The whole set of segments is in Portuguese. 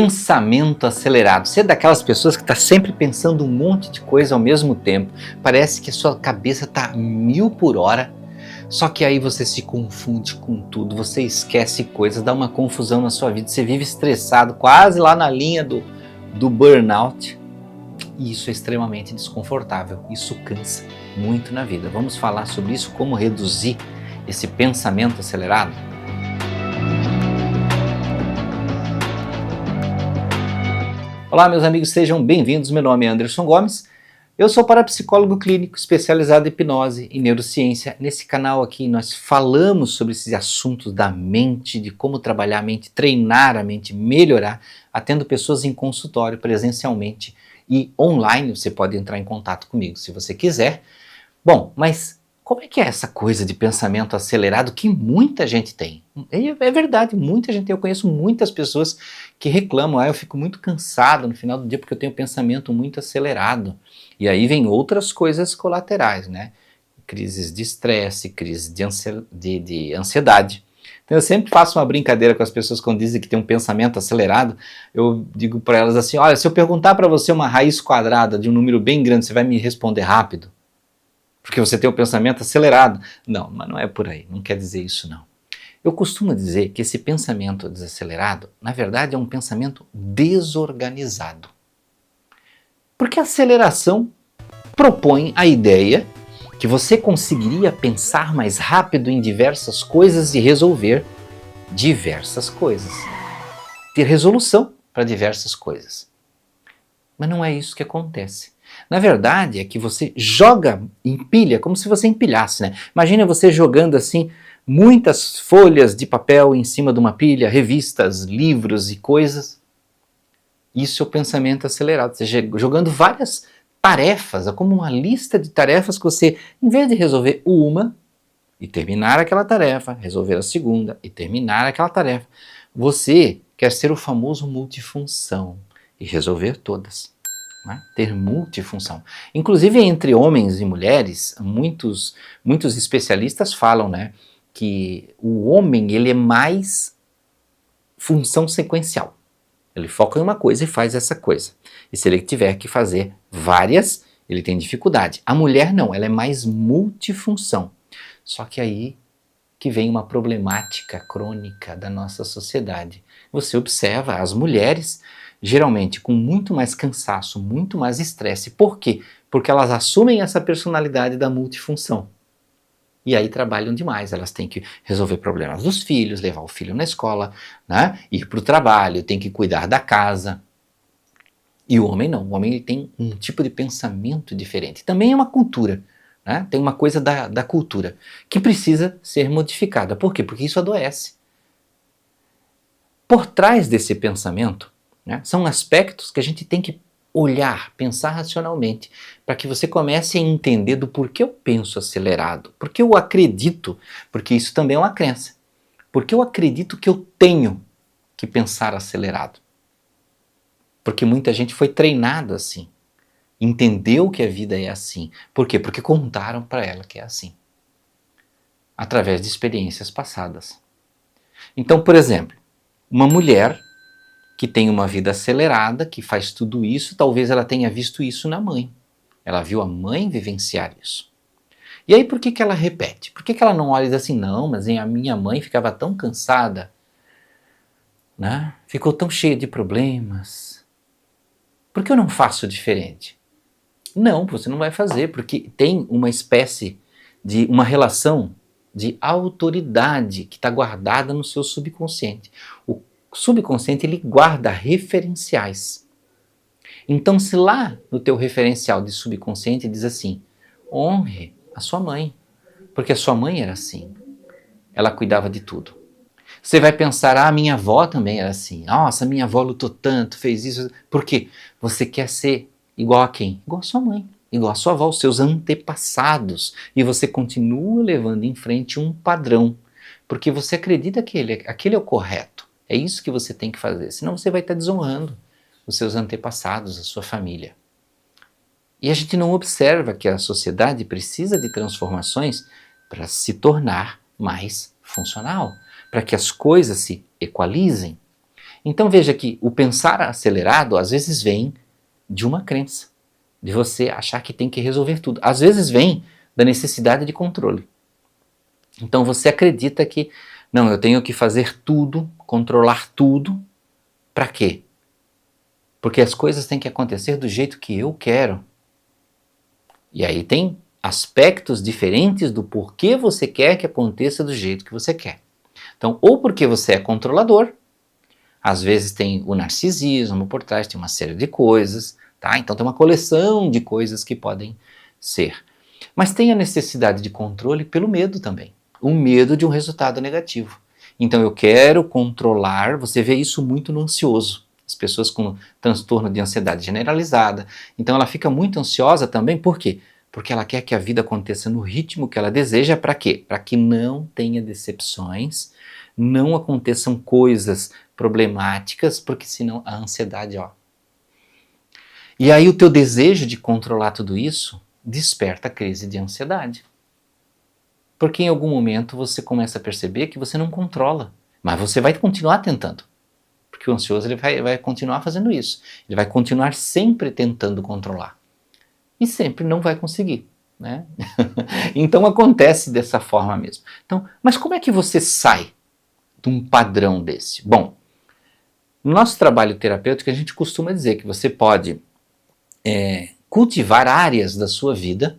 Pensamento acelerado. Você é daquelas pessoas que está sempre pensando um monte de coisa ao mesmo tempo. Parece que a sua cabeça está a 1000 por hora. Só que aí você se confunde com tudo, você esquece coisas, dá uma confusão na sua vida, você vive estressado, quase lá na linha do burnout. E isso é extremamente desconfortável, isso cansa muito na vida. Vamos falar sobre isso, como reduzir esse pensamento acelerado? Olá meus amigos, sejam bem-vindos, meu nome é Anderson Gomes, eu sou parapsicólogo clínico especializado em hipnose e neurociência. Nesse canal aqui nós falamos sobre esses assuntos da mente, de como trabalhar a mente, treinar a mente, melhorar, atendo pessoas em consultório presencialmente e online. Você pode entrar em contato comigo se você quiser. Bom, mas como é que é essa coisa de pensamento acelerado que muita gente tem? É verdade, muita gente tem. Eu conheço muitas pessoas que reclamam, eu fico muito cansado no final do dia porque eu tenho um pensamento muito acelerado. E aí vem outras coisas colaterais, né? Crises de estresse, crises de ansiedade. Então eu sempre faço uma brincadeira com as pessoas quando dizem que tem um pensamento acelerado. Eu digo para elas assim, olha, se eu perguntar para você uma raiz quadrada de um número bem grande, você vai me responder rápido? Porque você tem um pensamento acelerado. Não, mas não é por aí, não quer dizer isso não. Eu costumo dizer que esse pensamento desacelerado, na verdade, é um pensamento desorganizado. Porque a aceleração propõe a ideia que você conseguiria pensar mais rápido em diversas coisas e resolver diversas coisas. Ter resolução para diversas coisas. Mas não é isso que acontece. Na verdade é que você joga, empilha, como se você empilhasse, né? Imagina você jogando assim muitas folhas de papel em cima de uma pilha, revistas, livros e coisas. Isso é o pensamento acelerado, você jogando várias tarefas, é como uma lista de tarefas que você, em vez de resolver uma e terminar aquela tarefa, resolver a segunda e terminar aquela tarefa, você quer ser o famoso multifunção e resolver todas. Ter multifunção. Inclusive entre homens e mulheres, muitos especialistas falam, né, que o homem ele é mais função sequencial. Ele foca em uma coisa e faz essa coisa. E se ele tiver que fazer várias, ele tem dificuldade. A mulher não, ela é mais multifunção. Só que aí que vem uma problemática crônica da nossa sociedade. Você observa as mulheres geralmente com muito mais cansaço, muito mais estresse. Por quê? Porque elas assumem essa personalidade da multifunção. E aí trabalham demais, elas têm que resolver problemas dos filhos, levar o filho na escola, né? Ir para o trabalho, tem que cuidar da casa. E o homem não, o homem ele tem um tipo de pensamento diferente. Também é uma cultura, né? Tem uma coisa da cultura que precisa ser modificada. Por quê? Porque isso adoece. Por trás desse pensamento, né, são aspectos que a gente tem que olhar, pensar racionalmente, para que você comece a entender do porquê eu penso acelerado, porque eu acredito, porque isso também é uma crença, porque eu acredito que eu tenho que pensar acelerado. Porque muita gente foi treinada assim, entendeu que a vida é assim. Por quê? Porque contaram para ela que é assim, através de experiências passadas. Então, por exemplo, uma mulher que tem uma vida acelerada, que faz tudo isso, talvez ela tenha visto isso na mãe. Ela viu a mãe vivenciar isso. E aí por que ela repete? Por que ela não olha e diz assim, não, mas a minha mãe ficava tão cansada, né? Ficou tão cheia de problemas. Por que eu não faço diferente? Não, você não vai fazer, porque tem uma espécie de uma relação de autoridade que está guardada no seu subconsciente. O subconsciente ele guarda referenciais. Então se lá no teu referencial de subconsciente diz assim, honre a sua mãe, porque a sua mãe era assim, ela cuidava de tudo. Você vai pensar, minha avó também era assim, nossa, minha avó lutou tanto, fez isso, por quê? Você quer ser igual a quem? Igual a sua mãe, igual a sua avó, os seus antepassados, e você continua levando em frente um padrão, porque você acredita que aquele é o correto. É isso que você tem que fazer, senão você vai estar desonrando os seus antepassados, a sua família. E a gente não observa que a sociedade precisa de transformações para se tornar mais funcional, para que as coisas se equalizem. Então veja que o pensar acelerado às vezes vem de uma crença, de você achar que tem que resolver tudo. Às vezes vem da necessidade de controle. Então você acredita que, não, eu tenho que fazer tudo, controlar tudo, para quê? Porque as coisas têm que acontecer do jeito que eu quero. E aí tem aspectos diferentes do porquê você quer que aconteça do jeito que você quer. Então, ou porque você é controlador, às vezes tem o narcisismo por trás, tem uma série de coisas, tá? Então tem uma coleção de coisas que podem ser. Mas tem a necessidade de controle pelo medo também. O medo de um resultado negativo. Então eu quero controlar, você vê isso muito no ansioso. As pessoas com transtorno de ansiedade generalizada. Então ela fica muito ansiosa também, por quê? Porque ela quer que a vida aconteça no ritmo que ela deseja, para quê? Para que não tenha decepções, não aconteçam coisas problemáticas, porque senão a ansiedade, ó. E aí o teu desejo de controlar tudo isso desperta a crise de ansiedade. Porque em algum momento você começa a perceber que você não controla, mas você vai continuar tentando. Porque o ansioso ele vai continuar fazendo isso. Ele vai continuar sempre tentando controlar. E sempre não vai conseguir. Né? Então acontece dessa forma mesmo. Então, mas como é que você sai de um padrão desse? Bom, no nosso trabalho terapêutico a gente costuma dizer que você pode cultivar áreas da sua vida,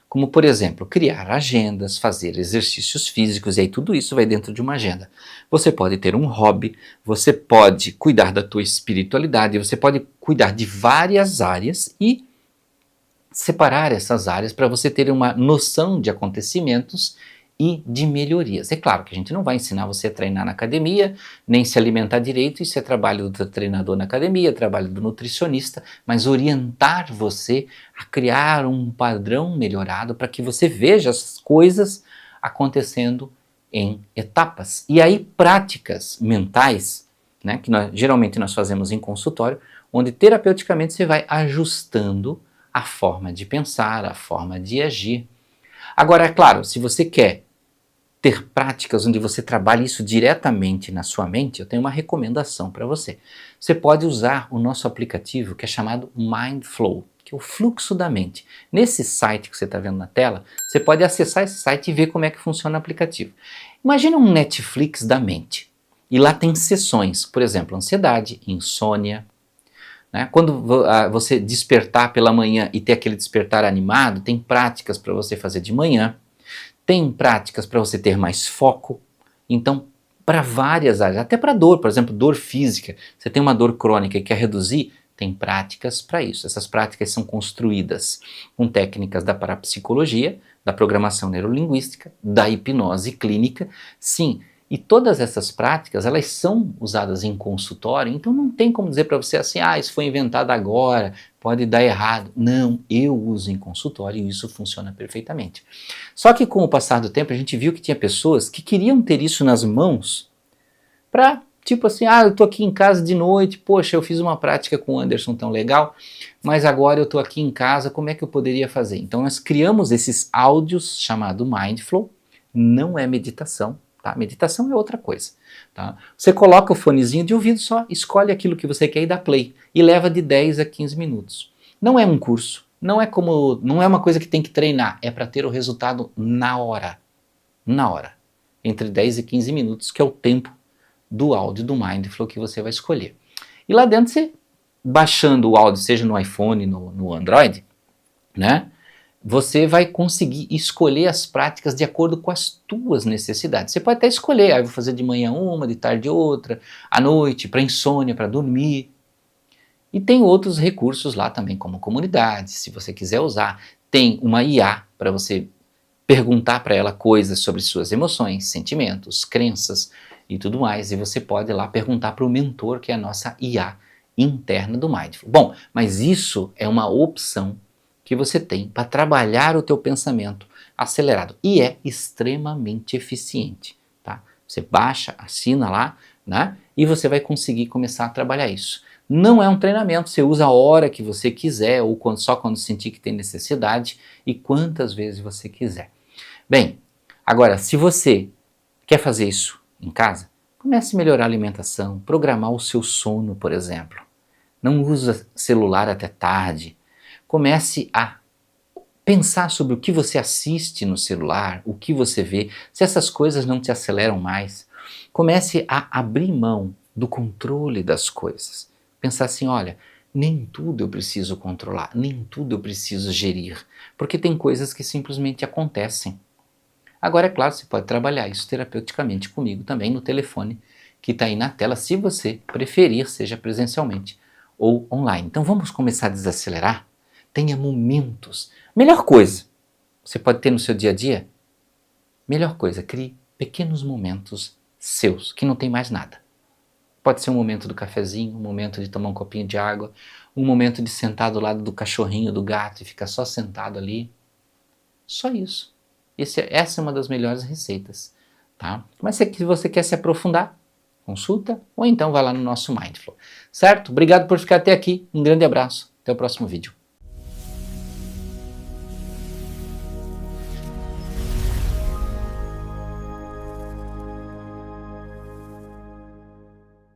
como por exemplo, criar agendas, fazer exercícios físicos, e aí tudo isso vai dentro de uma agenda. Você pode ter um hobby, você pode cuidar da tua espiritualidade, você pode cuidar de várias áreas e separar essas áreas para você ter uma noção de acontecimentos e de melhorias. É claro que a gente não vai ensinar você a treinar na academia, nem se alimentar direito, isso é trabalho do treinador na academia, trabalho do nutricionista, mas orientar você a criar um padrão melhorado para que você veja as coisas acontecendo em etapas. E aí práticas mentais, né, que geralmente nós fazemos em consultório, onde terapeuticamente você vai ajustando a forma de pensar, a forma de agir. Agora, é claro, se você quer ter práticas onde você trabalhe isso diretamente na sua mente, eu tenho uma recomendação para você. Você pode usar o nosso aplicativo que é chamado Mindflow, que é o fluxo da mente. Nesse site que você está vendo na tela, você pode acessar esse site e ver como é que funciona o aplicativo. Imagina um Netflix da mente. E lá tem sessões, por exemplo, ansiedade, insônia. Né? Quando você despertar pela manhã e ter aquele despertar animado, tem práticas para você fazer de manhã. Tem práticas para você ter mais foco. Então, para várias áreas, até para dor, por exemplo, dor física. Você tem uma dor crônica e quer reduzir, tem práticas para isso. Essas práticas são construídas com técnicas da parapsicologia, da programação neurolinguística, da hipnose clínica. Sim, e todas essas práticas, elas são usadas em consultório, então não tem como dizer para você assim, isso foi inventado agora, pode dar errado. Não, eu uso em consultório e isso funciona perfeitamente. Só que com o passar do tempo a gente viu que tinha pessoas que queriam ter isso nas mãos para, tipo assim, eu estou aqui em casa de noite, poxa, eu fiz uma prática com o Anderson tão legal, mas agora eu estou aqui em casa, como é que eu poderia fazer? Então nós criamos esses áudios chamado Mindflow, não é meditação. Tá? Meditação é outra coisa. Tá? Você coloca o fonezinho de ouvido só, escolhe aquilo que você quer e dá play. E leva de 10 a 15 minutos. Não é um curso, não é uma coisa que tem que treinar, é para ter o resultado na hora. Na hora. Entre 10 e 15 minutos, que é o tempo do áudio do Mindflow que você vai escolher. E lá dentro você, baixando o áudio, seja no iPhone, no Android, né? Você vai conseguir escolher as práticas de acordo com as tuas necessidades. Você pode até escolher, eu vou fazer de manhã uma, de tarde outra, à noite, para insônia, para dormir. E tem outros recursos lá também, como comunidades, se você quiser usar. Tem uma IA para você perguntar para ela coisas sobre suas emoções, sentimentos, crenças e tudo mais. E você pode lá perguntar para o mentor, que é a nossa IA interna do Mindful. Bom, mas isso é uma opção que você tem para trabalhar o teu pensamento acelerado e é extremamente eficiente, tá? Você baixa, assina lá, né? E você vai conseguir começar a trabalhar isso. Não é um treinamento, você usa a hora que você quiser ou só quando sentir que tem necessidade e quantas vezes você quiser. Bem, agora se você quer fazer isso em casa, Comece a melhorar a alimentação, programar o seu sono, por exemplo. Não use celular até tarde. Comece a pensar sobre o que você assiste no celular, o que você vê, se essas coisas não te aceleram mais. Comece a abrir mão do controle das coisas. Pensar assim, olha, nem tudo eu preciso controlar, nem tudo eu preciso gerir, porque tem coisas que simplesmente acontecem. Agora, é claro, você pode trabalhar isso terapeuticamente comigo também no telefone que está aí na tela, se você preferir, seja presencialmente ou online. Então vamos começar a desacelerar? Tenha momentos. Melhor coisa você pode ter no seu dia a dia? Melhor coisa, crie pequenos momentos seus, que não tem mais nada. Pode ser um momento do cafezinho, um momento de tomar um copinho de água, um momento de sentar do lado do cachorrinho, do gato e ficar só sentado ali. Só isso. Essa é uma das melhores receitas. Tá? Mas se você quer se aprofundar, consulta ou então vai lá no nosso Mindflow. Certo? Obrigado por ficar até aqui. Um grande abraço. Até o próximo vídeo.